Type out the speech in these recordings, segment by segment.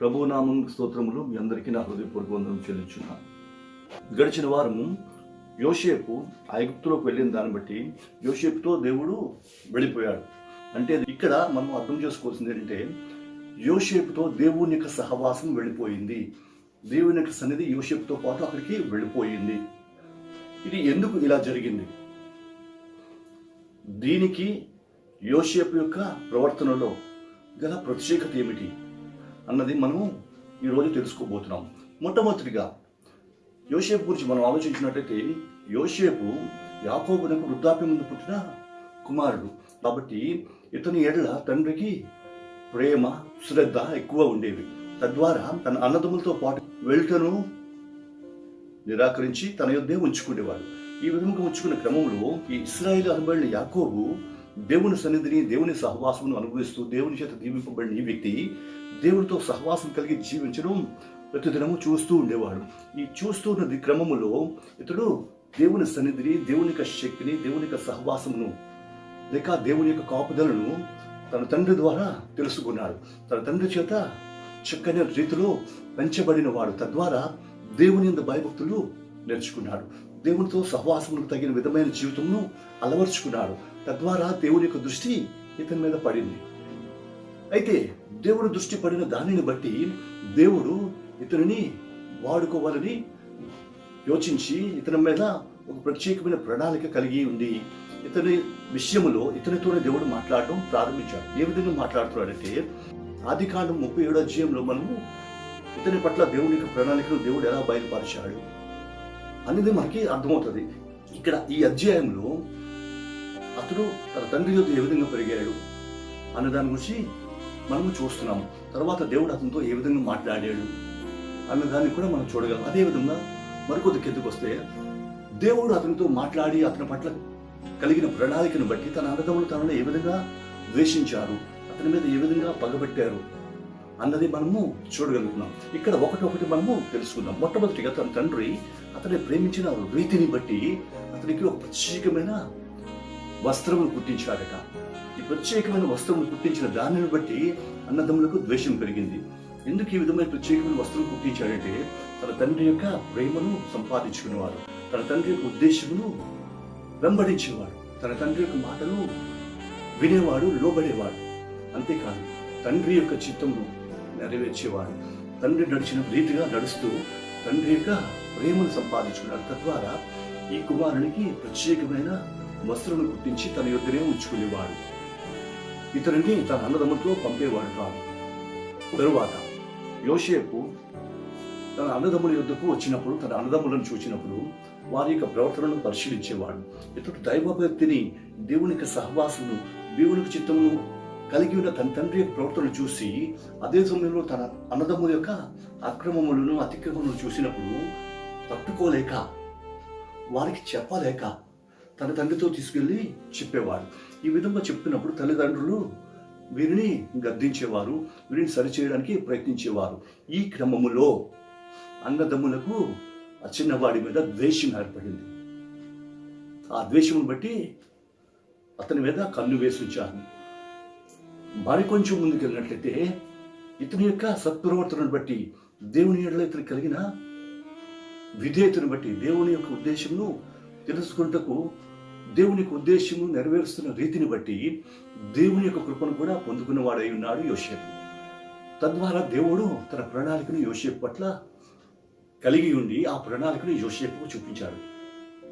ప్రభునామం స్తోత్రములు. మీ అందరికీ నా హృదయపూర్వక వందనం చెల్లించున్నాను. గడిచిన వారము యోసేపు ఐగుప్తులోకి వెళ్ళిన దాన్ని బట్టి యోసేపుతో దేవుడు వెళ్ళిపోయాడు. అంటే ఇక్కడ మనం అర్థం చేసుకోవాల్సింది ఏంటంటే, యోసేపుతో దేవుని యొక్క సహవాసం వెళ్ళిపోయింది. దేవుని యొక్క సన్నిధి యోసేపుతో పాటు అక్కడికి వెళ్ళిపోయింది. ఇది ఎందుకు ఇలా జరిగింది? దీనికి యోసేపు యొక్క ప్రవర్తనలో గల ప్రత్యేకత ఏమిటి అన్నది మనము ఈరోజు తెలుసుకోబోతున్నాం. మొట్టమొదటిగా యోసేపు గురించి మనం ఆలోచించినట్లయితే, యోసేపు యాకోబునకు వృద్ధాప్యం ముందు పుట్టిన కుమారుడు కాబట్టి ఇతని ఎడల తండ్రికి ప్రేమ శ్రద్ధ ఎక్కువ ఉండేవి. తద్వారా తన అన్నదమ్ములతో పాటు వెళ్తను నిరాకరించి తన యొద్దే ఉంచుకునేవాడు. ఈ విధంగా ఉంచుకునే క్రమంలో ఈ ఇశ్రాయేలు అనబడిన యాకోబు దేవుని సన్నిధిని, దేవుని సహవాసమును అనుభవిస్తూ దేవుని చేత దీవింపబడిన ఈ వ్యక్తి దేవునితో సహవాసం కలిగి జీవించడం ప్రతిదినము చూస్తూ ఉండేవాడు. ఈ చూస్తున్న క్రమములో ఇతడు దేవుని సన్నిధిని, దేవుని యొక్క శక్తిని, దేవుని యొక్క సహవాసమును లేక దేవుని యొక్క కాపుదలను తన తండ్రి ద్వారా తెలుసుకున్నాడు. తన తండ్రి చేత చక్కని రీతిలో పెంచబడిన వాడు. తద్వారా దేవుని యందు భయభక్తులు నేర్చుకున్నాడు. దేవునితో సహవాసములకు తగిన విధమైన జీవితంను అలవర్చుకున్నాడు. తద్వారా దేవుని యొక్క దృష్టి ఇతని మీద పడింది. అయితే దేవుడు దృష్టి పడిన దానిని బట్టి దేవుడు ఇతనిని వాడుకోవాలని యోచించి ఇతని మీద ఒక ప్రత్యేకమైన ప్రణాళిక కలిగి ఉంది. ఇతని విషయంలో ఇతనితోనే దేవుడు మాట్లాడడం ప్రారంభించాడు. ఏ విధంగా మాట్లాడుతున్నాడంటే, ఆదికాండం 37వ అధ్యాయంలో మనము ఇతని పట్ల దేవుని యొక్క ప్రణాళికను దేవుడు ఎలా బయలుపరిచాడు అనేది మనకి అర్థమవుతుంది. ఇక్కడ ఈ అధ్యాయంలో అతడు తన తండ్రి యొద్ద ఏ విధంగా పెరిగాడు అన్న దాని గురించి మనము చూస్తున్నాము. తర్వాత దేవుడు అతనితో ఏ విధంగా మాట్లాడాడు అన్న దాన్ని కూడా మనం చూడగలం. అదేవిధంగా మరికొద్ది కిందకు వస్తే, దేవుడు అతనితో మాట్లాడి అతని పట్ల కలిగిన ప్రణాళికను బట్టి తన అన్నదమ్ములు తనను ఏ విధంగా ద్వేషించారు, అతని మీద ఏ విధంగా పగబట్టారు అన్నది మనము చూడగలుగుతున్నాం. ఇక్కడ ఒకటొకటి మనము తెలుసుకుందాం. మొట్టమొదటిగా తన తండ్రి అతన్ని ప్రేమించిన రీతిని బట్టి అతనికి ఒక ప్రత్యేకమైన వస్త్రమును కుట్టించాడట. ఈ ప్రత్యేకమైన వస్త్రమును కుట్టించిన దానిని బట్టి అన్నదమ్ములకు ద్వేషం పెరిగింది. ఎందుకు ఈ విధమైన ప్రత్యేకమైన వస్త్రం కుట్టించాడంటే, తన తండ్రి యొక్క ప్రేమను సంపాదించుకునేవాడు, తన తండ్రి యొక్క ఉద్దేశమును వెంబడించేవాడు, తన తండ్రి యొక్క మాటలు వినేవాడు, లోబడేవాడు. అంతేకాదు తండ్రి యొక్క చిత్తమును నెరవేర్చేవాడు. తండ్రి నడిచిన రీతిగా నడుస్తూ తండ్రి యొక్క ప్రేమను సంపాదించుకున్నాడు. తద్వారా ఈ కుమారునికి ప్రత్యేకమైన వస్త్రను గుర్తించి తన యొద్దనే ఉంచుకునేవాడు. ఇతరుని తన అన్నదమ్ములతో పంపేవాడు కాదు. తరువాత యోసేపు తన అన్నదమ్ముల యొద్దకు వచ్చినప్పుడు, తన అన్నదమ్ములను చూసినప్పుడు వారి యొక్క ప్రవర్తనను పరిశీలించేవాడు. ఇతడు దైవభక్తిని, దేవుని యొక్క సహవాసమును, దేవునికి చిత్తమును కలిగి ఉన్న తన తండ్రి యొక్క ప్రవర్తనను చూసి, అదే సమయంలో తన అన్నదమ్ముల యొక్క అక్రమములను, అతిక్రమములను చూసినప్పుడు తట్టుకోలేక, వారికి చెప్పలేక తన తండ్రితో తీసుకెళ్లి చెప్పేవాడు. ఈ విధంగా చెప్తున్నప్పుడు తల్లిదండ్రులు వీరిని గద్దించేవారు, వీరిని సరిచేయడానికి ప్రయత్నించేవారు. ఈ క్రమములో అన్నదమ్ములకు ఆ చిన్నవాడి మీద ద్వేషం ఏర్పడింది. ఆ ద్వేషమును బట్టి అతని మీద కన్ను వేసి ఉంచారు. మరికొంచెం ముందుకు వెళ్ళినట్లయితే, ఇతని యొక్క సత్ప్రవర్తనను బట్టి, దేవుని ఎడల ఇతను కలిగిన విధేయతను బట్టి, దేవుని యొక్క ఉద్దేశమును తెలుసుకున్నటకు, దేవుని యొక్క ఉద్దేశము నెరవేరుస్తున్న రీతిని బట్టి దేవుని యొక్క కృపను కూడా పొందుకున్నవాడై ఉన్నాడు యోసేపు. తద్వారా దేవుడు తన ప్రణాళికను యోసేపు పట్ల కలిగి ఉండి ఆ ప్రణాళికను యోసేపుకు చూపించాడు.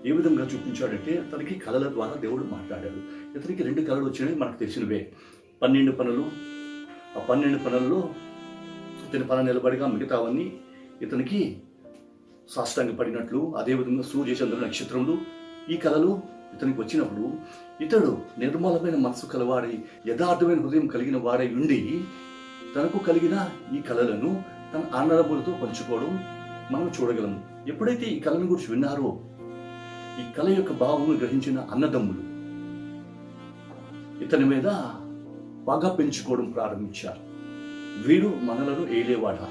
ఏ విధంగా చూపించాడంటే, తనకి కళల ద్వారా దేవుడు మాట్లాడాడు. ఇతనికి 2 కళలు వచ్చినాయి, మనకు తెలిసినవే. 12 పనులు. ఆ 12 పనుల్లో ఇతని పన నిలబడిగా మిగతావన్నీ ఇతనికి సాష్టాంగ పడినట్లు, అదేవిధంగా సూర్యచంద్ర నక్షత్రములు, ఈ కళలు ఇతనికి వచ్చినప్పుడు ఇతడు నిర్మలమైన మనసు కలవాడై, యథార్థమైన హృదయం కలిగిన వాడై ఉండి తనకు కలిగిన ఈ కళలను తన అన్నదమ్ములతో పంచుకోవడం మనం చూడగలము. ఎప్పుడైతే ఈ కళను గురించి విన్నారో, ఈ కళ యొక్క భావమును గ్రహించిన అన్నదమ్ములు ఇతని మీద పగ పెంచుకోవడం ప్రారంభించారు. వీడు మనలను ఏలేవాడా,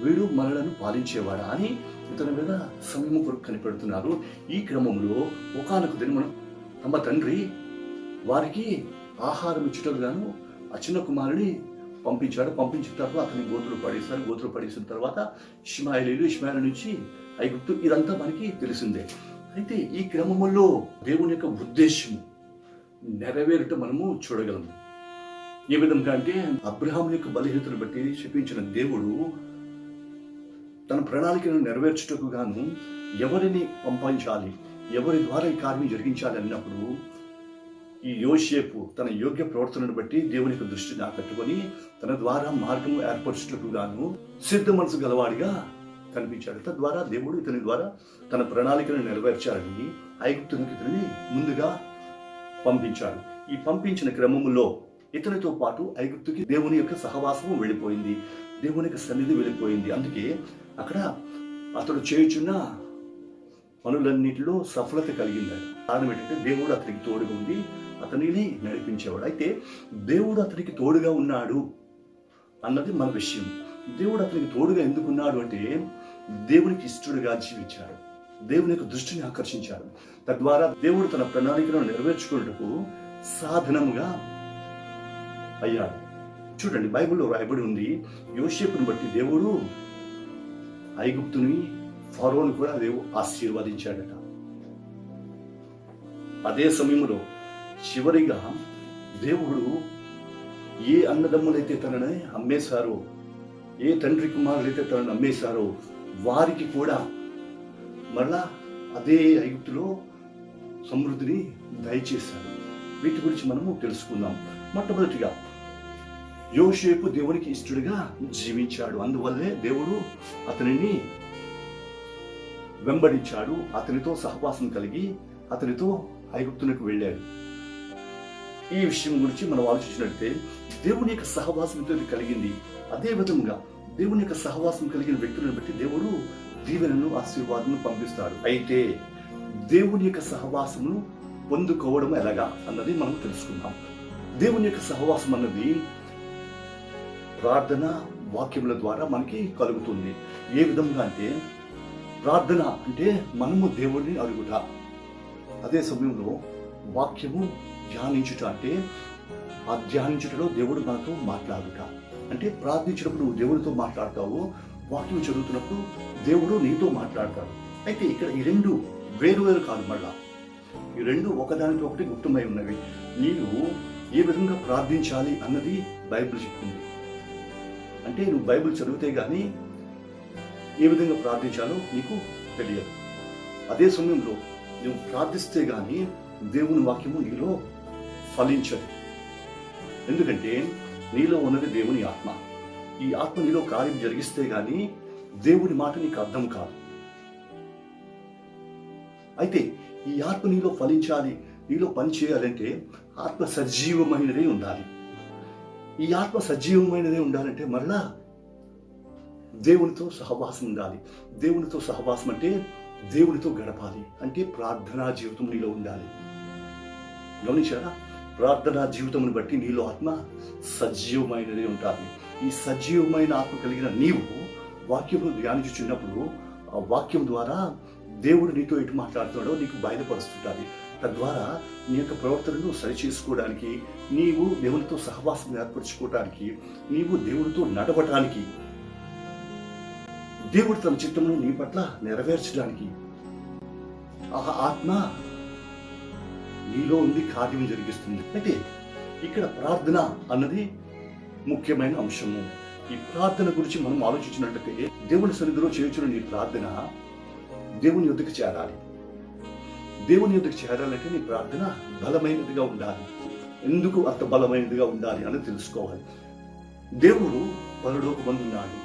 వీడు మనలను పాలించేవాడా అని ఇతని మీద సమయము కొరకు కనిపెడుతున్నారు. ఈ క్రమంలో ఒకానొక దినమున తమ తండ్రి వారికి ఆహారం ఇచ్చుటకు గాను ఆ చిన్న కుమారుని పంపించిన తర్వాత అతని గోత్రులు పడేసిన తర్వాత ఇష్మాయేలు నుంచి ఐగుప్తు, ఇదంతా మనకి తెలిసిందే. అయితే ఈ క్రమంలో దేవుని యొక్క ఉద్దేశం నెరవేరుట మనము చూడగలము. ఏ విధంగా అంటే అబ్రహాం యొక్క బలహీనతను బట్టి శపించిన దేవుడు తన ప్రణాళికను నెరవేర్చుటకు గాను ఎవరిని పంపించాలి, ఎవరి ద్వారా ఈ కార్యం జరిగించాలి అన్నప్పుడు ఈ యోసేపు తన యోగ్య ప్రవర్తనను బట్టి దేవుని యొక్క దృష్టిని ఆకట్టుకొని తన ద్వారా మార్గము ఏర్పరచుటకు గాను సిద్ధ మనసు గలవాడిగా కనిపించాడు. తద్వారా దేవుడు ఇతని ద్వారా తన ప్రణాళికను నెరవేర్చాలని ఐగుప్తునికి ఇతనిని ముందుగా పంపించాడు. ఈ పంపించిన క్రమములో ఇతనితో పాటు ఐగుప్తుకి దేవుని యొక్క సహవాసము వెళ్ళిపోయింది, దేవుని యొక్క సన్నిధి వెళ్ళిపోయింది. అందుకే అక్కడ అతడు చేయుచున్న పనులన్నిటిలో సఫలత కలిగింది. కారణం ఏంటంటే దేవుడు అతనికి తోడుగా ఉండి అతనిని నడిపించేవాడు. అయితే దేవుడు అతనికి తోడుగా ఉన్నాడు అన్నది మన విషయం. దేవుడు అతనికి తోడుగా ఎందుకున్నాడు అంటే దేవునికి ఇష్టడుగా జీవించాడు, దేవుని యొక్క దృష్టిని ఆకర్షించాడు. తద్వారా దేవుడు తన ప్రణాళికను నెరవేర్చుకున్నట్టుకు సాధనముగా అయ్యాడు. చూడండి, బైబిల్లో రాయబడి ఉంది, యోసేపుని బట్టి దేవుడు ఐగుప్తుని ఫరోను కూడా దేవుడు ఆశీర్వదించాడట. అదే సమయంలో చివరిగా దేవుడు ఏ అన్నదమ్ములైతే తనని అమ్మేశారో, ఏ తండ్రి కుమారులైతే తనని అమ్మేశారో వారికి కూడా మరలా అదే ఐగుప్తులో సమృద్ధిని దయచేశాడు. వీటి గురించి మనము తెలుసుకుందాం. మొట్టమొదటిగా యోసేపు దేవునికి ఇష్టడుగా జీవించాడు. అందువల్లే దేవుడు అతనిని వెంబడించాడు, అతనితో సహవాసం కలిగి అతనితో ఐగుప్తునకు వెళ్ళాడు. ఈ విషయం గురించి మనం ఆలోచించినట్లయితే దేవుని యొక్క సహవాసం ఇతనికి కలిగింది. అదే విధంగా దేవుని యొక్క సహవాసం కలిగిన వ్యక్తులను బట్టి దేవుడు దీవెనను ఆశీర్వాదం పంపిస్తాడు. అయితే దేవుని యొక్క సహవాసమును పొందుకోవడం ఎలాగా అన్నది మనం తెలుసుకుందాం. దేవుని యొక్క సహవాసం అన్నది ప్రార్థన వాక్యముల ద్వారా మనకి కలుగుతుంది. ఏ విధంగా అంటే ప్రార్థన అంటే మనము దేవుడిని అడుగుట, అదే సమయంలో వాక్యము ధ్యానించుట అంటే ఆ ధ్యానించుటలో దేవుడు మనతో మాట్లాడుట. అంటే ప్రార్థించినప్పుడు నువ్వు దేవుడితో మాట్లాడతావు, వాక్యం చదువుతున్నప్పుడు దేవుడు నీతో మాట్లాడతాడు. అయితే ఇక్కడ ఈ రెండు వేరు కాదు, మళ్ళా ఈ రెండు ఒకదానితో ఒకటి గుప్తమై ఉన్నవి. నీవు ఏ విధంగా ప్రార్థించాలి అన్నది బైబిల్ చెప్తుంది. అంటే నువ్వు బైబిల్ చదివితే గానీ ఏ విధంగా ప్రార్థించాలో నీకు తెలియదు. అదే సమయంలో నువ్వు ప్రార్థిస్తే గానీ దేవుని వాక్యము నీలో ఫలించదు. ఎందుకంటే నీలో ఉన్నది దేవుని ఆత్మ. ఈ ఆత్మ నీలో కార్యం జరిగిస్తే గానీ దేవుని మాట నీకు అర్థం కాదు. అయితే ఈ ఆత్మ నీలో ఫలించాలి, నీలో పని చేయాలంటే ఆత్మ సజీవమైనదే ఉండాలి. ఈ ఆత్మ సజీవమైనదే ఉండాలంటే మరలా దేవునితో సహవాసం ఉండాలి. దేవునితో సహవాసం అంటే దేవునితో గడపాలి, అంటే ప్రార్థనా జీవితం నీలో ఉండాలి. గమనించారా? ప్రార్థనా జీవితం బట్టి నీలో ఆత్మ సజీవమైనదే ఉంటుంది. ఈ సజీవమైన ఆత్మ కలిగిన నీవు వాక్యము ధ్యానించుచున్నప్పుడు ఆ వాక్యం ద్వారా దేవుడు నీతో ఎటు మాట్లాడుతున్నాడో నీకు బయలుపరుస్తుంటుంది. తద్వారా నీ యొక్క ప్రవర్తనను సరిచేసుకోవడానికి, నీవు దేవునితో సహవాసం ఏర్పరచుకోవడానికి, నీవు దేవునితో నడవటానికి, దేవుడు తన చిత్తమును నీ పట్ల నెరవేర్చడానికి ఆ ఆత్మ నీలో ఉండి కార్యం జరిగిస్తుంది. అయితే ఇక్కడ ప్రార్థన అన్నది ముఖ్యమైన అంశము. ఈ ప్రార్థన గురించి మనం ఆలోచించినట్లయితే దేవుని సన్నిధిలో చేయుచున్న నీ ప్రార్థన దేవుని యొద్దకు చేరాలి. దేవుని యొద్దకు చేరాలంటే నీ ప్రార్థన బలమైనదిగా ఉండాలి. ఎందుకు అంత బలమైనదిగా ఉండాలి అని తెలుసుకోవాలి. దేవుడు పరలోకమందు ఉన్నాడు,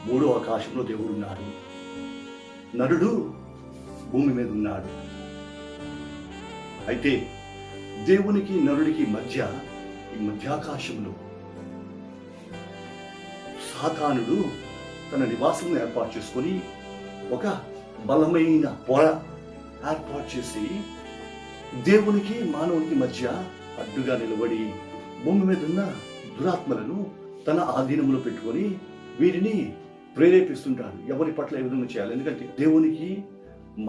మూడో ఆకాశంలో దేవుడు ఉన్నాడు, నరుడు భూమి మీద ఉన్నాడు. అయితే దేవునికి నరుడికి మధ్య ఈ మధ్యాకాశంలో సాతానుడు తన నివాసం ఏర్పాటు చేసుకొని ఒక బలమైన పొర ఏర్పాటు చేసి దేవునికి మానవునికి మధ్య అడ్డుగా నిలబడి భూమి మీద ఉన్న దురాత్మలను తన ఆధీనంలో పెట్టుకొని వీరిని ప్రేరేపిస్తుంటాడు. ఎవరి పట్ల ఏ విధంగా చేయాలి? ఎందుకంటే దేవునికి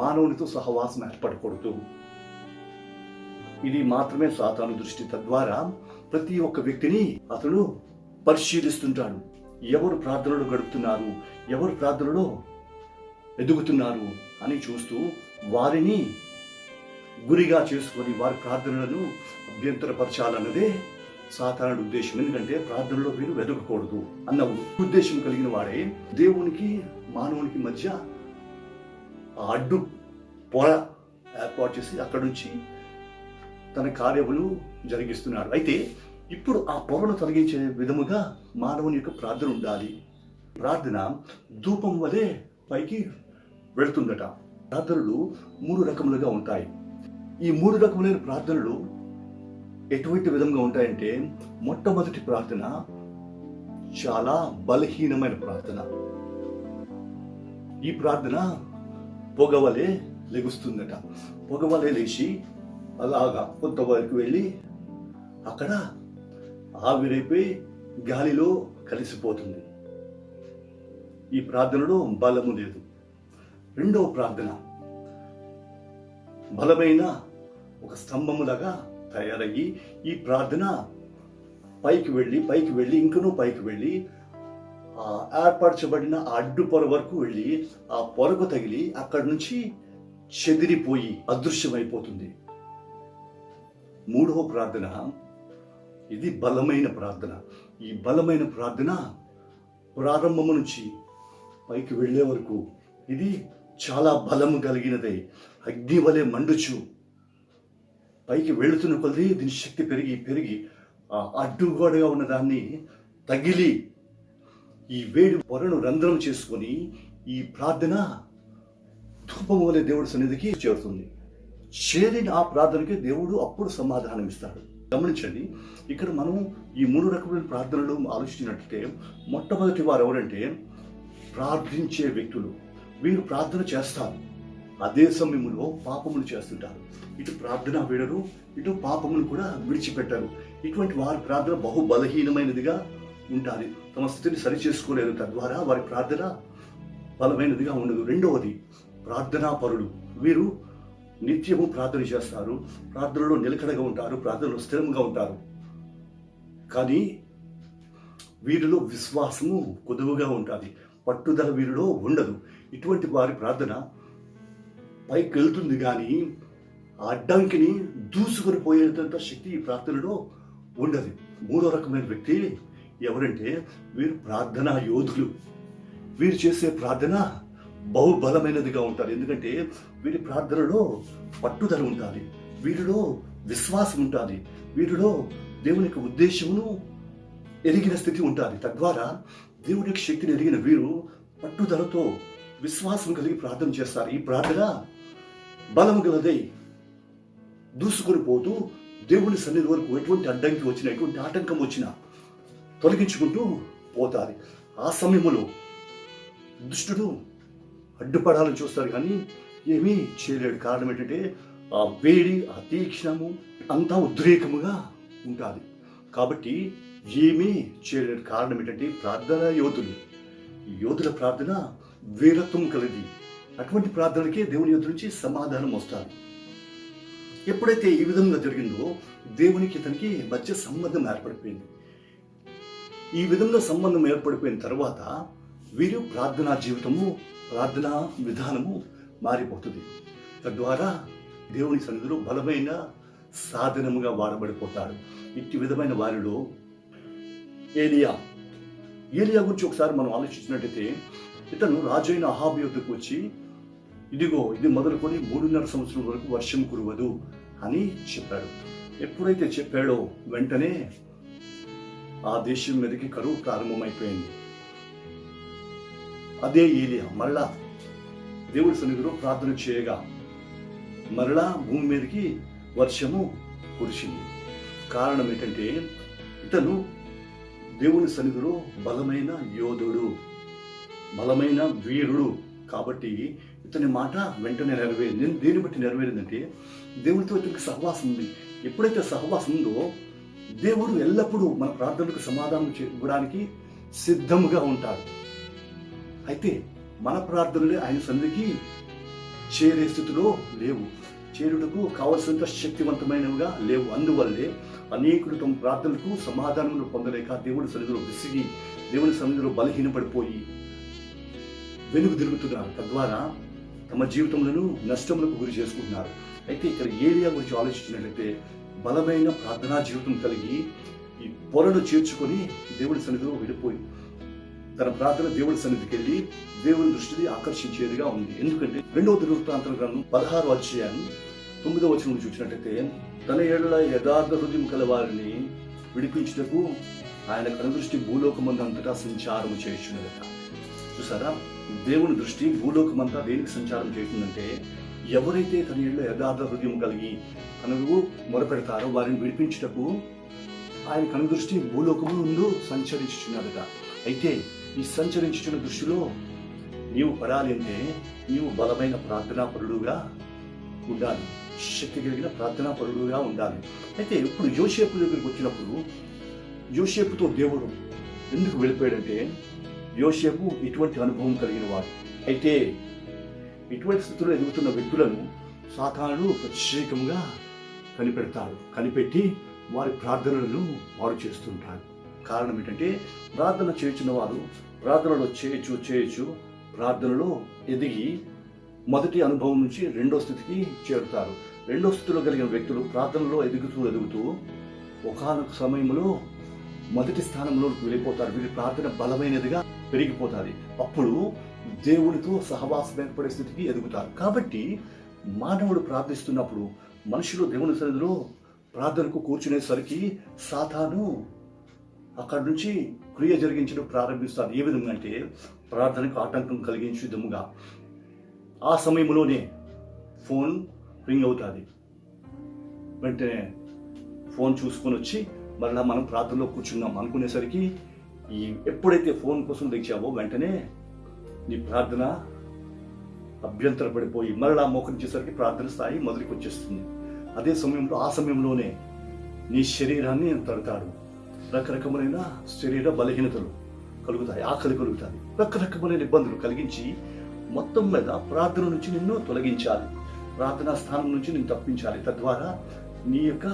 మానవునితో సహవాసం ఏర్పడకూడదు. ఇది మాత్రమే సాతాను దృష్టి. తద్వారా ప్రతి ఒక్క వ్యక్తిని అతడు పరిశీలిస్తుంటాడు. ఎవరు ప్రార్థనలో గడుపుతున్నారు, ఎవరు ప్రార్థనలో ఎదుగుతున్నారు అని చూస్తూ వారిని గురిగా చేసుకొని వారి ప్రార్థనలను అభ్యంతరపరచాలన్నదే సాతానుడి ఉద్దేశం. ఎందుకంటే ప్రార్థనలో వీరు వెదకకూడదు అన్న ఉద్దేశం కలిగిన వాడే దేవునికి మానవునికి మధ్య అడ్డు పొర ఏర్పాటు చేసి అక్కడి నుంచి తన కార్యములు జరిగిస్తున్నాడు. అయితే ఇప్పుడు ఆ పొరను తొలగించే విధముగా మానవుని యొక్క ప్రార్థన ఉండాలి. ప్రార్థన ధూపం వలె పైకి వెళుతుందట. ప్రార్థనలు 3 రకములుగా ఉంటాయి. ఈ 3 రకములైన ప్రార్థనలు ఎటువంటి విధంగా ఉంటాయంటే, మొట్టమొదటి ప్రార్థన చాలా బలహీనమైన ప్రార్థన. ఈ ప్రార్థన పొగవలే లెగుస్తుందట. పొగవలే లేచి అలాగా కొంతవరకు వెళ్ళి అక్కడ ఆవిరైపోయి గాలిలో కలిసిపోతుంది. ఈ ప్రార్థనలో బలము లేదు. రెండవ ప్రార్థన బలమైన ఒక స్తంభములాగా తయారయ్యి ఈ ప్రార్థన పైకి వెళ్ళి ఇంకనూ పైకి వెళ్ళి ఏర్పరచబడిన అడ్డు పొర వరకు వెళ్ళి ఆ పొరకు తగిలి అక్కడి నుంచి చెదిరిపోయి అదృశ్యమైపోతుంది. మూడవ ప్రార్థన ఇది బలమైన ప్రార్థన. ఈ బలమైన ప్రార్థన ప్రారంభము నుంచి పైకి వెళ్ళే వరకు ఇది చాలా బలము కలిగినదే. అగ్ని వలె మండుచు పైకి వెళుతున్న కొద్దీ దీని శక్తి పెరిగి ఆ అడ్డుగోడగా ఉన్న దాన్ని తగిలి ఈ వేడి పొరను రంధ్రం చేసుకొని ఈ ప్రార్థన ధూపం వలె దేవుడి సన్నిధికి చేరుతుంది. చేరిన ఆ ప్రార్థనకి దేవుడు అప్పుడు సమాధానం ఇస్తాడు. గమనించండి, ఇక్కడ మనం ఈ 3 రకమైన ప్రార్థనలు ఆలోచించినట్లయితే మొట్టమొదటి వారు ఎవరంటే ప్రార్థించే వ్యక్తులు. వీరు ప్రార్థన చేస్తారు, అదే సమయంలో పాపములు చేస్తుంటారు. ఇటు ప్రార్థన వీడరు, ఇటు పాపమును కూడా విడిచిపెట్టరు. ఇటువంటి వారి ప్రార్థన బహు బలహీనమైనదిగా ఉంటుంది. తమ స్థితిని సరి చేసుకోలేరు. తద్వారా వారి ప్రార్థన బలమైనదిగా ఉండదు. రెండవది ప్రార్థనా పరులు. వీరు నిత్యము ప్రార్థన చేస్తారు, ప్రార్థనలో నిలకడగా ఉంటారు, ప్రార్థనలో స్థిరంగా ఉంటారు. కానీ వీరిలో విశ్వాసము కొదువుగా ఉంటుంది, పట్టుదల వీరిలో ఉండదు. ఇటువంటి వారి ప్రార్థన పైకి వెళ్తుంది కానీ ఆ అడ్డంకిని దూసుకొని పోయేంత శక్తి ఈ ప్రార్థనలో ఉండదు. మూడో రకమైన వ్యక్తి ఎవరంటే వీరు ప్రార్థనా యోధులు. వీరు చేసే ప్రార్థన బహుబలమైనదిగా ఉంటారు. ఎందుకంటే వీరి ప్రార్థనలో పట్టుదల ఉంటుంది, వీరిలో విశ్వాసం ఉంటుంది, వీరిలో దేవుని యొక్క ఉద్దేశమును ఎరిగిన స్థితి ఉంటుంది. తద్వారా దేవుని యొక్క శక్తిని ఎరిగిన వీరు పట్టుదలతో విశ్వాసం కలిగి ప్రార్థన చేస్తారు. ఈ ప్రార్థన బలము గలదై దూసుకొని పోతూ దేవుని సన్నిధి వరకు ఎటువంటి అడ్డంకి వచ్చినా, ఎటువంటి ఆటంకం వచ్చినా తొలగించుకుంటూ పోతారు. ఆ సమయంలో దుష్టుడు అడ్డుపడాలని చూస్తారు కానీ ఏమీ చేయలేడు. కారణం ఏంటంటే ఆ వేడి, ఆ తీక్షణము అంతా ఉద్రేకముగా ఉంటుంది. కాబట్టి ఏమీ చేయలేడు. కారణం ఏంటంటే ప్రార్థన యోధులు. ఈ యోధుల ప్రార్థన వీరత్వం కలిగి, అటువంటి ప్రార్థనకే దేవుని యొద్ద నుంచి సమాధానం వస్తుంది. ఎప్పుడైతే ఈ విధంగా జరిగిందో దేవునికి ఇతనికి మధ్య సంబంధం ఏర్పడిపోయింది. ఈ విధంగా సంబంధం ఏర్పడిపోయిన తర్వాత వీరు ప్రార్థనా జీవితము, ప్రార్థనా విధానము మారిపోతుంది. తద్వారా దేవుని సన్నిధిలో బలమైన సాధనముగా వాడబడిపోతాడు. ఇట్టి విధమైన వారిలో ఏలియా గురించి ఒకసారి మనం ఆలోచించినట్టయితే, ఇతను రాజు అయిన అహాబు యొద్దకు వచ్చి, ఇదిగో ఇది మొదలుకొని 3.5 సంవత్సరం వరకు వర్షం కురవదు అని చెప్పాడు. ఎప్పుడైతే చెప్పాడో వెంటనే ఆ దేశం మీదకి కరువు ప్రారంభమైపోయింది. అదే ఏలియా మరలా దేవుడి సన్నిధిలో ప్రార్థన చేయగా మరలా భూమి మీదకి వర్షము కురిసింది. కారణం ఏంటంటే ఇతను దేవుని సన్నిధిలో బలమైన యోధుడు, బలమైన వీరుడు. కాబట్టి ఇతని మాట వెంటనే నెరవేరింది. దేని బట్టి నెరవేరిందంటే దేవుడితో ఇతనికి సహవాసం ఉంది. ఎప్పుడైతే సహవాసం ఉందో దేవుడు ఎల్లప్పుడూ మన ప్రార్థనకు సమాధానం ఇవ్వడానికి సిద్ధముగా ఉంటాడు. అయితే మన ప్రార్థనలే ఆయన సన్నిధికి చేరే స్థితిలో లేవు, చేరుటకు కావలసినంత శక్తివంతమైనవిగా లేవు. అందువల్లే అనేకులు తమ ప్రార్థనలకు సమాధానములు పొందలేక దేవుని సన్నిధిలో విసిగి దేవుని సన్నిధిలో బలహీనపడిపోయి వెనుక తిరుగుతున్నారు. తద్వారా తమ జీవితంలో నష్టములకు గురి చేసుకుంటున్నారు. అయితే ఇక్కడ ఏలియా గురించి ఆలోచించినట్లయితే బలమైన ప్రార్థనా జీవితం కలిగి ఈ పొరను చేర్చుకొని దేవుడి సన్నిధిలో వెళ్ళిపోయి తన ప్రార్థన దేవుడి సన్నిధికి వెళ్ళి దేవుని దృష్టిని ఆకర్షించేదిగా ఉంది. ఎందుకంటే 2వ దినవృత్తాంతం గ్రంథం 16వ అధ్యాయం 9వ వచనం చూసినట్లయితే తన ఏళ్ల యథార్థ హృదయం కల వారిని విడిపించుటకు ఆయన కనుదృష్టి భూలోకమందంతటా సంచారం చేయుచున్నదట. చూసారా, దేవుని దృష్టి భూలోకమంతా దేనికి సంచారం చేస్తుందంటే ఎవరైతే తన ఏళ్ల యథార్థ హృదయం కలిగి తనకు మొరపెడతారో వారిని విడిపించుటకు ఆయన కనుదృష్టి భూలోకము ముందు సంచరించుచున్నదట. అయితే ఈ సంచరించుచున్న దృష్టిలో నీవు పడాలి అంటే నీవు బలమైన ప్రార్థనా పరుడుగా ఉండాలి, శక్తి కలిగిన ప్రార్థనా పరుడుగా ఉండాలి. అయితే ఇప్పుడు యోసేపు దగ్గరికి వచ్చినప్పుడు యోసేపుతో దేవుడు ఎందుకు వెళ్ళిపోయాడంటే యోసేపు ఇటువంటి అనుభవం కలిగిన వాడు. అయితే ఇటువంటి స్థితిలో ఎదుగుతున్న వ్యక్తులను సాతానుడు ప్రత్యేకంగా కనిపెడతాడు. కనిపెట్టి వారి ప్రార్థనలను వారు చేస్తుంటాడు. కారణం ఏంటంటే ప్రార్థన చేయుచున్న వారు ప్రార్థనలో చేయొచ్చు ప్రార్థనలో ఎదిగి మొదటి అనుభవం నుంచి 2వ స్థితికి చేరుతారు. 2వ స్థితిలో కలిగిన వ్యక్తులు ప్రార్థనలో ఎదుగుతూ ఒకానొక సమయంలో మొదటి స్థానంలోకి వెళ్ళిపోతారు. వీరి ప్రార్థన బలమైనదిగా పెరిగిపోతుంది. అప్పుడు దేవుడితో సహవాసం ఏర్పడే స్థితికి ఎదుగుతారు. కాబట్టి మానవుడు ప్రార్థిస్తున్నప్పుడు మనుషులు దేవుని సన్నిధిలో ప్రార్థనకు కూర్చునేసరికి సాతాను అక్కడి నుంచి క్రియ జరిగించడం ప్రారంభిస్తారు. ఏ విధంగా అంటే ప్రార్థనకు ఆటంకం కలిగించే విధముగా ఆ సమయంలోనే ఫోన్ రింగ్ అవుతుంది. వెంటనే ఫోన్ చూసుకొని వచ్చి మళ్ళీ మనం ప్రార్థనలో కూర్చున్నాం అనుకునేసరికి ఎప్పుడైతే ఫోన్ కోసం తెచ్చావో వెంటనే నీ ప్రార్థన అభ్యంతరపడిపోయి మళ్ళా మోకరించేసరికి ప్రార్థన స్థాయి మొదలుకి వచ్చేస్తుంది. అదే సమయంలో ఆ సమయంలోనే నీ శరీరాన్ని తడతాడు. రకరకమైన శరీర బలహీనతలు కలుగుతాయి, ఆకలి కలుగుతాయి, రకరకమైన ఇబ్బందులు కలిగించి మొత్తం మీద ప్రార్థన నుంచి నిన్ను తొలగించాలి, ప్రార్థనా స్థానం నుంచి నిన్ను తప్పించాలి. తద్వారా నీ యొక్క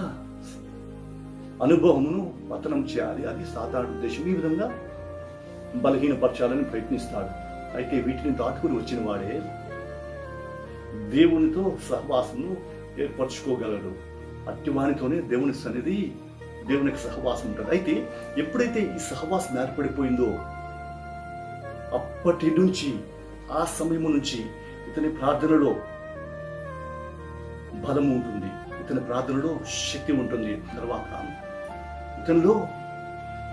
అనుభవమును పతనం చేయాలి. అది సాధారణ ఉద్దేశం. ఈ విధంగా బలహీనపరచాలని ప్రయత్నిస్తాడు. అయితే వీటిని దాటుకుని వచ్చిన వాడే దేవునితో సహవాసము ఏర్పరచుకోగలడు. అట్టివానితోనే దేవుని సన్నిధి, దేవునికి సహవాసం ఉంటుంది. అయితే ఎప్పుడైతే ఈ సహవాసం ఏర్పడిపోయిందో అప్పటి నుంచి ఆ సమయం నుంచి ఇతని ప్రార్థనలో బలం ఉంటుంది, ఇతని ప్రార్థనలో శక్తి ఉంటుంది. తర్వాత ఇతనిలో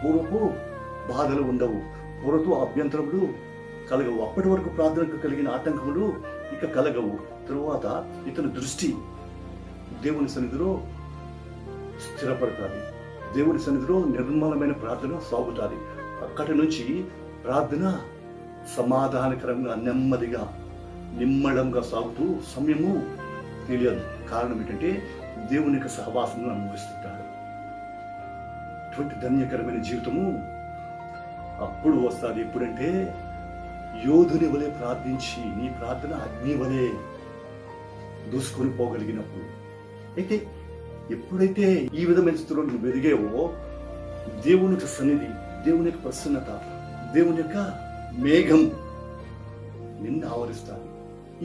పూర్వపు బాధలు ఉండవు, పూర్వపు అభ్యంతరములు కలగవు. అప్పటి వరకు ప్రార్థనకు కలిగిన ఆటంకములు ఇక కలగవు. తరువాత ఇతని దృష్టి దేవుని సన్నిధిలో స్థిరపడుతుంది, దేవుని సన్నిధిలో నిర్మలమైన ప్రార్థన సాగుతుంది. అక్కడి నుంచి ప్రార్థన సమాధానకరంగా నెమ్మదిగా నిమ్మడంగా సాగుతూ సమయము తెలియదు. కారణం ఏంటంటే దేవుని యొక్క సహవాసము అనుభవిస్తుంటాడు. ఇటువంటి ధన్యకరమైన జీవితము అప్పుడు వస్తుంది. ఎప్పుడంటే యోధుని వలె ప్రార్థించి నీ ప్రార్థన అగ్ని వలె దూసుకొని పోగలిగినప్పుడు. అయితే ఎప్పుడైతే ఈ విధమైన స్థితిలో నువ్వు ఎదిగేవో దేవుని యొక్క సన్నిధి, దేవుని యొక్క ప్రసన్నత, దేవుని యొక్క మేఘం నిన్ను ఆవరిస్తాడు.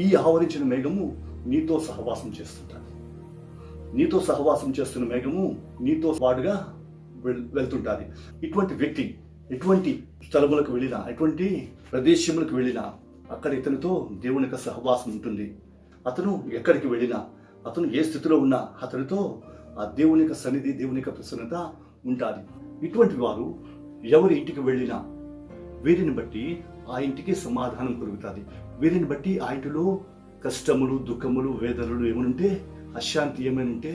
ఈ ఆవరించిన మేఘము నీతో సహవాసం చేస్తుంటాడు. నీతో సహవాసం చేస్తున్న మేఘము నీతో పాటుగా వెళ్తుంటుంది. ఇటువంటి వ్యక్తి ఎటువంటి స్థలములకు వెళ్ళినా, ఎటువంటి ప్రదేశములకు వెళ్ళినా అక్కడ ఇతనితో దేవుని యొక్క సహవాసం ఉంటుంది. అతను ఎక్కడికి వెళ్ళినా, అతను ఏ స్థితిలో ఉన్నా అతనితో ఆ దేవుని యొక్క సన్నిధి, దేవుని యొక్క ప్రసన్నత ఉంటుంది. ఇటువంటి వారు ఎవరి ఇంటికి వెళ్ళినా వీరిని బట్టి ఆ ఇంటికి సమాధానం కలుగుతుంది. వీరిని బట్టి ఆ ఇంటిలో కష్టములు, దుఃఖములు, వేదనలు ఏమనుంటే, అశాంతి ఏమైనా ఉంటే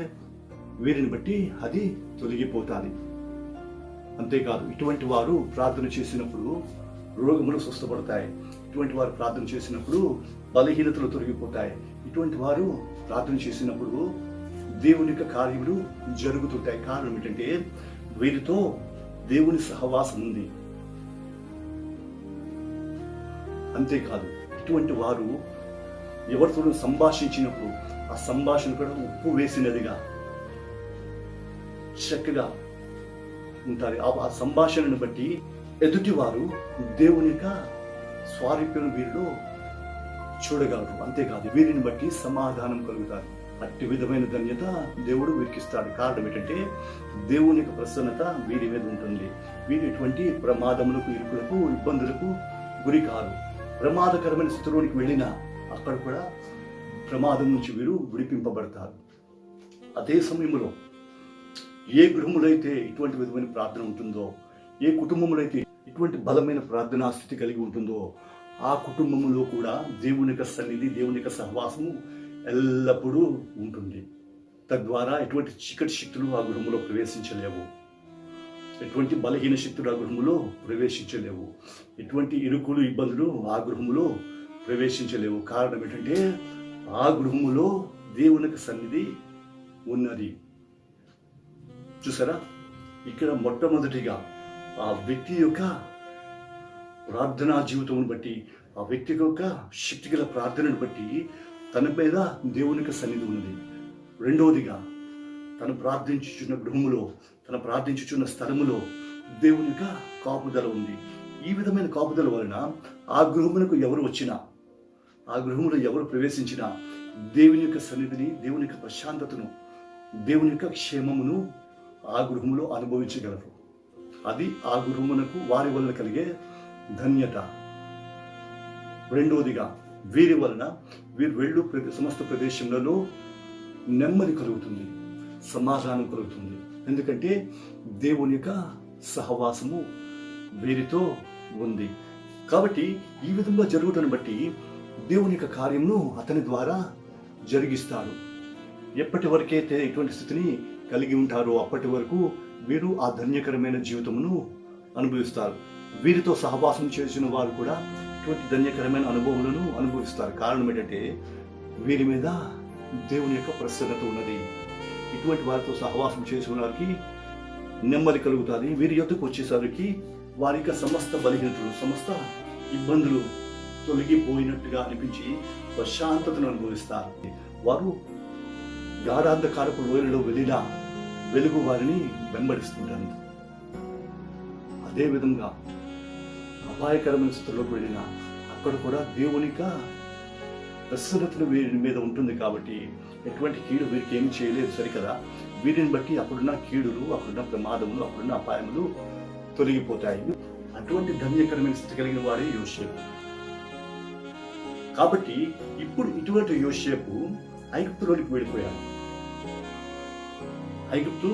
వీరిని బట్టి అది తొలగిపోతుంది. అంతేకాదు ఇటువంటి వారు ప్రార్థన చేసినప్పుడు రోగములు స్వస్థపడతాయి. ఇటువంటి వారు ప్రార్థన చేసినప్పుడు బలహీనతలు తొలగిపోతాయి. ఇటువంటి వారు ప్రార్థన చేసినప్పుడు దేవుని యొక్క కార్యములు జరుగుతుంటాయి. కారణం ఏంటంటే వీరితో దేవుని సహవాసం ఉంది. అంతేకాదు ఇటువంటి వారు ఎవరితో సంభాషించినప్పుడు ఆ సంభాషణ కూడా ఉప్పు వేసినదిగా, చక్కగా ఉంటారు. ఆ సంభాషణను బట్టి ఎదుటివారు దేవుని యొక్క స్వారూప్యం వీరిలో చూడగలరు. అంతేకాదు వీరిని బట్టి సమాధానం కలుగుతారు. అట్టి విధమైన ధన్యత దేవుడు వీరికిస్తాడు. కారణం ఏంటంటే దేవుని యొక్క ప్రసన్నత వీరి మీద ఉంటుంది. వీరు ఎటువంటి ప్రమాదములకు, ఇరుకులకు, ఇబ్బందులకు గురి కాదు. ప్రమాదకరమైన స్థితిలోనికి వెళ్ళినా అక్కడ కూడా ప్రమాదం నుంచి వీరు విడిపింపబడతారు. అదే సమయంలో ఏ గృహములో అయితే ఇటువంటి విధమైన ప్రార్థన ఉంటుందో, ఏ కుటుంబంలో అయితే ఇటువంటి బలమైన ప్రార్థనా స్థితి కలిగి ఉంటుందో, ఆ కుటుంబంలో కూడా దేవుని యొక్క సన్నిధి, దేవుని యొక్క సహవాసము ఎల్లప్పుడూ ఉంటుంది. తద్వారా ఎటువంటి చీకటి శక్తులు ఆ గృహంలో ప్రవేశించలేవు. ఎటువంటి బలహీన శక్తులు ఆ గృహంలో ప్రవేశించలేవు. ఎటువంటి ఇరుకులు, ఇబ్బందులు ఆ గృహంలో ప్రవేశించలేవు. కారణం ఏంటంటే ఆ గృహములో దేవుని యొక్క సన్నిధి ఉన్నది. చూసారా, ఇక్కడ మొట్టమొదటిగా ఆ వ్యక్తి యొక్క ప్రార్థనా జీవితం బట్టి, ఆ వ్యక్తి యొక్క శక్తిగల ప్రార్థనను బట్టి తన మీద దేవుని యొక్క సన్నిధి ఉన్నది. రెండవదిగా తను ప్రార్థించుచున్న గృహములో, తను ప్రార్థించుచున్న స్థలములో దేవుని యొక్క కాపుదల ఉంది. ఈ విధమైన కాపుదల వలన ఆ గృహమునకు ఎవరు వచ్చినా, ఆ గృహములో ఎవరు ప్రవేశించినా దేవుని యొక్క సన్నిధిని, దేవుని యొక్క ప్రశాంతతను, దేవుని యొక్క క్షేమమును ఆ గృహములో అనుభవించగలరు. అది ఆ గృహమునకు వారి వలన కలిగే ధన్యత. రెండవదిగా వీరి వలన వీరు వెళ్ళు సమస్త ప్రదేశంలో నెమ్మది కలుగుతుంది, సమాధానం కలుగుతుంది. ఎందుకంటే దేవుని యొక్క సహవాసము వీరితో ఉంది. కాబట్టి ఈ విధంగా జరుగుటను బట్టి దేవుని యొక్క కార్యమును అతని ద్వారా జరిగిస్తాడు. ఎప్పటి వరకైతే ఇటువంటి స్థితిని కలిగి ఉంటారో అప్పటి వరకు వీరు ఆ ధన్యకరమైన జీవితమును అనుభవిస్తారు. వీరితో సహవాసం చేసిన వారు కూడా ఇటువంటి ధన్యకరమైన అనుభవాలను అనుభవిస్తారు. కారణం ఏంటంటే వీరి మీద దేవుని యొక్క ప్రసన్నత ఉన్నది. ఇటువంటి వారితో సహవాసం చేసిన వారికి నెమ్మది కలుగుతుంది. వీరి యొద్దకు వచ్చేసరికి వారి యొక్క సమస్త బలహీనతలు, సమస్త ఇబ్బందులు తొలగిపోయినట్టుగా అనిపించి ప్రశాంతతను అనుభవిస్తారు. వారు గాఢాంధకారపు లోయలలో వెళ్ళినా వెలుగు వారిని వెంబడిస్తుంటారు. అదేవిధంగా అపాయకరమైన స్థితిలోకి వెళ్ళినా అక్కడ కూడా దేవుని యొక్క ప్రసన్నతను వీరి మీద ఉంటుంది. కాబట్టి ఎటువంటి కీడు వీరికి ఏమి చేయలేదు సరికదా. వీరిని బట్టి అక్కడున్న కీడులు, అక్కడున్న ప్రమాదములు, అక్కడున్న అపాయములు తొలగిపోతాయి. అటువంటి ధన్యకరమైన స్థితి కలిగిన వాడే యోసేపు. కాబట్టి ఇప్పుడు ఇటువంటి యోసేపు ఐగుప్తులోనికి వెళ్ళిపోయాడు. ఐగుప్తు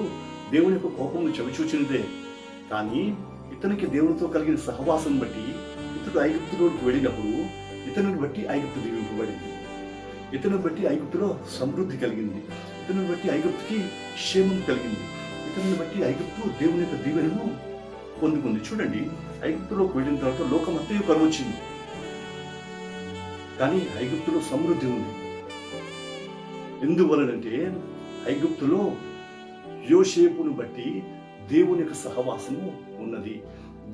దేవుని యొక్క కోపమును చవిచూచినదే, కానీ ఇతనికి దేవునితో కలిగిన సహవాసం బట్టి ఇతడు ఐగుప్తులోనికి వెళ్ళినప్పుడు ఇతనిని బట్టి ఐగుప్తు దీవింపబడింది. ఇతను బట్టి ఐగుప్తులో సమృద్ధి కలిగింది. ఇతను బట్టి ఐగుప్తుకి క్షేమం కలిగింది. ఇతను బట్టి ఐగుప్తు దేవుని యొక్క దీవెనను పొందుకుంది. చూడండి, ఐగుప్తులోకి వెళ్ళిన తర్వాత లోకమంతా కరువు వచ్చింది, కానీ ఐగుప్తులో సమృద్ధి ఉంది. ఎందువలనంటే ఐగుప్తులో యోసేపును బట్టి దేవుని యొక్క సహవాసము ఉన్నది,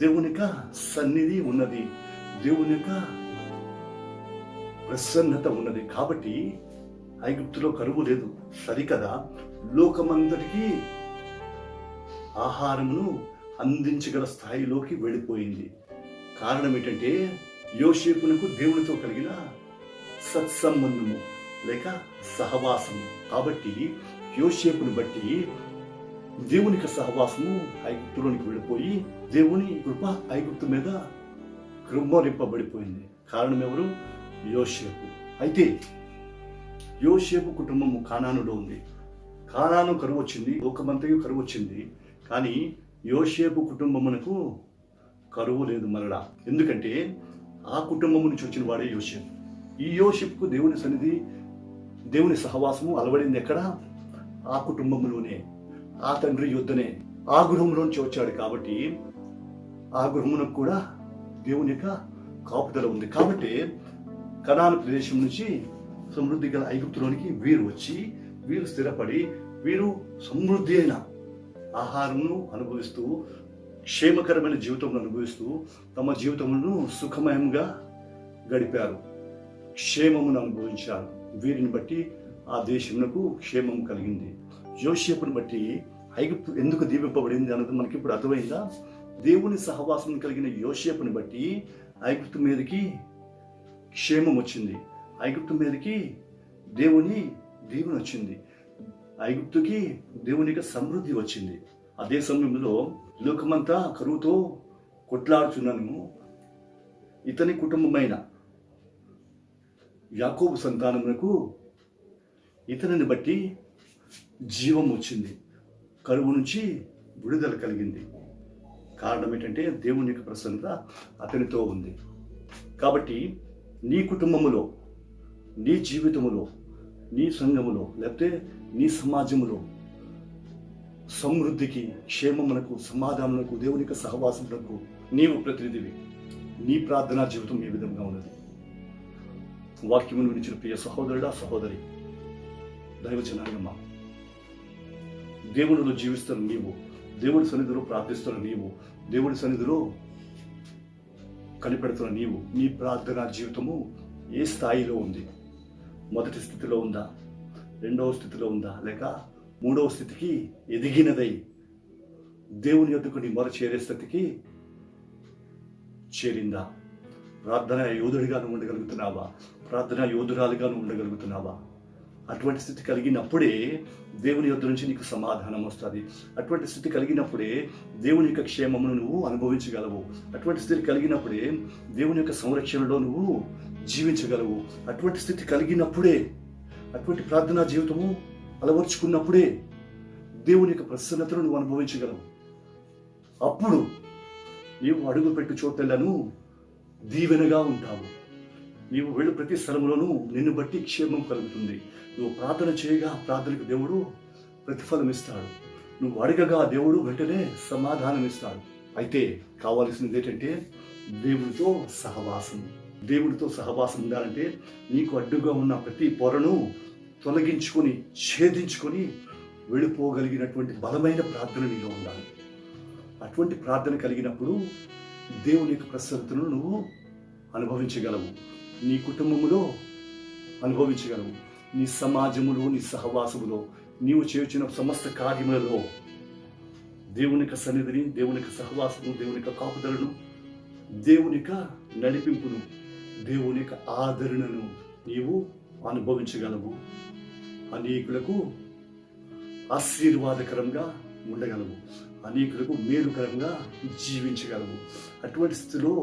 దేవుని యొక్క సన్నిధి ఉన్నది, దేవుని యొక్క ప్రసన్నత ఉన్నది. కాబట్టి ఐగుప్తులో కరువు లేదు సరికదా. లోకమంతటికి ఆహారమును అందించగల స్థాయిలోకి వెళ్ళిపోయింది. కారణం ఏంటంటే యోసేపునకు దేవునితో కలిగిన సత్సంబంధము లేక సహవాసము. కాబట్టి యోసేపును బట్టి దేవుని యొక్క సహవాసము ఐగుప్తులోనికి వెళ్ళిపోయి దేవుని కృప ఐగుప్తు మీద కృమ్మరింపబడిపోయింది. కారణం ఎవరు? యోసేపు. అయితే యోసేపు కుటుంబము కానానులో ఉంది. కానాను కరువు వచ్చింది, లోకమంతయు కరువు వచ్చింది, కానీ యోసేపు కుటుంబమునకు కరువు లేదు మరలా. ఎందుకంటే ఆ కుటుంబము నుంచి వచ్చిన వాడే యోసేపు. ఈ యోసేపుకు దేవుని సన్నిధి, దేవుని సహవాసము అలవడింది ఎక్కడ? ఆ కుటుంబంలోనే, ఆ తండ్రి యుద్ధనే, ఆ గృహంలోంచి వచ్చాడు. కాబట్టి ఆ గృహమునకు కూడా దేవుని యొక్క కాపుదల ఉంది. కాబట్టి కనాను ప్రదేశం నుంచి సమృద్ధి గల ఐగుప్తులోనికి వీరు వచ్చి, వీరు స్థిరపడి, వీరు సమృద్ధి అయిన ఆహారమును అనుభవిస్తూ, క్షేమకరమైన జీవితం అనుభవిస్తూ తమ జీవితములను సుఖమయంగా గడిపారు, క్షేమమును అనుభవించారు. వీరిని బట్టి ఆ దేశమునకు క్షేమం కలిగింది. యోసేపును బట్టి ఐగుప్తు ఎందుకు దీవింపబడింది అన్నది మనకి ఇప్పుడు అర్థమైందా? దేవుని సహవాసం కలిగిన యోసేపుని బట్టి ఐగుప్తు మీదకి క్షేమం వచ్చింది, ఐగుప్తు మీదకి దేవుని దీవెన వచ్చింది, ఐగుప్తుకి దేవునికి సమృద్ధి వచ్చింది. అదే సమయంలో లోకమంతా కరువుతో కొట్లాడుచున్నాను, ఇతని కుటుంబమైన యాకోబు సంతానమునకు ఇతనిని బట్టి జీవం వచ్చింది, కరువు నుంచి విడుదల కలిగింది. కారణం ఏంటంటే దేవుని యొక్క ప్రసన్నత అతనితో ఉంది. కాబట్టి నీ కుటుంబములో, నీ జీవితములో, నీ సంఘములో, లేకపోతే నీ సమాజములో సమృద్ధికి, క్షేమమునకు, సమాధానమునకు, దేవుని యొక్క సహవాసమునకు నీవు ప్రతినిధివి. నీ ప్రార్థనా జీవితం ఏ విధంగా ఉన్నది? వాక్యమును వినిచిన ప్రియ సహోదరుడా, సహోదరి, దైవ జనాంగమా, దేవునిలో జీవిస్తున్న నీవు, దేవుడి సన్నిధిలో ప్రార్థిస్తున్న నీవు, దేవుడి సన్నిధిలో కనిపెడుతున్న నీవు, నీ ప్రార్థనా జీవితము ఏ స్థాయిలో ఉంది? మొదటి స్థితిలో ఉందా, రెండవ స్థితిలో ఉందా, లేక మూడవ స్థితికి ఎదిగినదై దేవుని యొద్దకు నీ మొర చేరే స్థితికి చేరిందా? ప్రార్థనా యోధుడిగాను ఉండగలుగుతున్నావా? ప్రార్థనా యోధురాలుగాను ఉండగలుగుతున్నావా? అటువంటి స్థితి కలిగినప్పుడే దేవుని యొద్ద నుంచి నీకు సమాధానం వస్తుంది. అటువంటి స్థితి కలిగినప్పుడే దేవుని యొక్క క్షేమమును నువ్వు అనుభవించగలవు. అటువంటి స్థితి కలిగినప్పుడే దేవుని యొక్క సంరక్షణలో నువ్వు జీవించగలవు. అటువంటి స్థితి కలిగినప్పుడే, అటువంటి ప్రార్థనా జీవితము అలవర్చుకున్నప్పుడే దేవుని యొక్క ప్రసన్నతను నువ్వు అనుభవించగలవు. అప్పుడు నీవు అడుగు పెట్టు చోటలను దీవెనగా ఉంటావు. నీవు వెళ్ళు ప్రతి స్థలంలోనూ నిన్ను బట్టి క్షేమం కలుగుతుంది. నువ్వు ప్రార్థన చేయగా ప్రార్థనకు దేవుడు ప్రతిఫలం ఇస్తాడు. నువ్వు అడగగా దేవుడు వెంటనే సమాధానం ఇస్తాడు. అయితే కావాల్సింది ఏంటంటే దేవుడితో సహవాసం. దేవుడితో సహవాసం ఉండాలంటే నీకు అడ్డుగా ఉన్న ప్రతి పొరను తొలగించుకొని, ఛేదించుకొని వెళ్ళిపోగలిగినటువంటి బలమైన ప్రార్థన నీలో ఉండాలి. అటువంటి ప్రార్థన కలిగినప్పుడు దేవుని యొక్క ప్రసన్నతను నువ్వు అనుభవించగలవు, నీ కుటుంబములో అనుభవించగలవు, నీ సమాజములో, నీ సహవాసములో, నీవు చేసిన సమస్త కార్యములలో దేవుని యొక్క సన్నిధిని, దేవుని యొక్క సహవాసము, దేవుని యొక్క కాపుదలను, దేవుని యొక్క నడిపింపును, దేవుని యొక్క ఆదరణను నీవు అనుభవించగలవు. అనేకులకు ఆశీర్వాదకరంగా ఉండగలవు, అనేకులకు మేలుకరంగా జీవించగలవు. అటువంటి స్థితిలో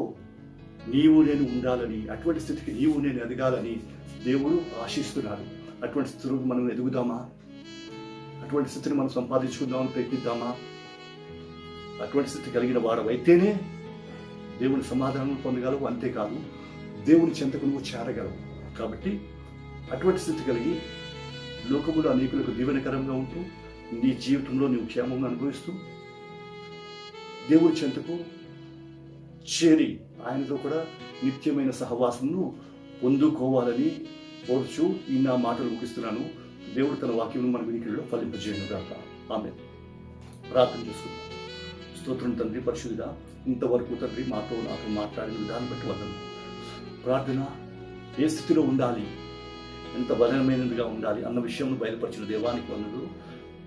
నీవు నేను ఉండాలని, అటువంటి స్థితికి నీవు నేను ఎదగాలని దేవుడు ఆశిస్తున్నాడు. అటువంటి స్థితిలో మనం ఎదుగుదామా? అటువంటి స్థితిని మనం సంపాదించుకుందామని ప్రయత్నిద్దామా? అటువంటి స్థితి కలిగిన వాడవైతేనే దేవుని సమాధానం పొందగలవు. అంతేకాదు దేవుని చెంతకు నువ్వు చేరగలవు. కాబట్టి అటువంటి స్థితి కలిగి లోకములో అనేకులకు దీవెనకరంగా ఉంటూ, నీ జీవితంలో నీవు క్షేమం అనుభవిస్తూ, దేవుని చెంతకు చేరి ఆయనతో కూడా నిత్యమైన సహవాసమును పొందుకోవాలని కోరుచు ఈ నా మాటలు ముగిస్తున్నాను. దేవుడు తన వాక్యం మన వినికిడిలో ఫలింపజేయను గాక. ఆమేన్. ప్రార్థన చేసుకుందాం. స్తోత్రం తండ్రి, పరిశుద్ధుడా, ఇంతవరకు తండ్రి నాతో మాట్లాడిన విధానం బట్టి వందనాలు. ప్రార్థన ఏ స్థితిలో ఉండాలి, ఎంత బలమైనదిగా ఉండాలి అన్న విషయం బయలుపరిచిన దేవానికి వందనాలు.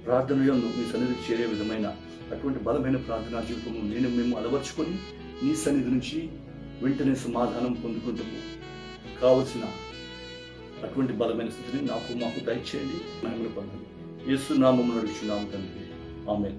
ప్రార్థనలో మీ సన్నిధికి చేరే విధమైన అటువంటి బలమైన ప్రార్థనా జీవితము మేము అలవర్చుకొని నీ సన్నిధి నుంచి వెంటనే సమాధానం పొందుకుంటాము. కావలసిన అటువంటి బలమైన స్థితిని మాకు దయచేయండి. మహిమను పొందండి. యేసు నామమున అడుగుచున్నాము తండ్రి. ఆమేన్.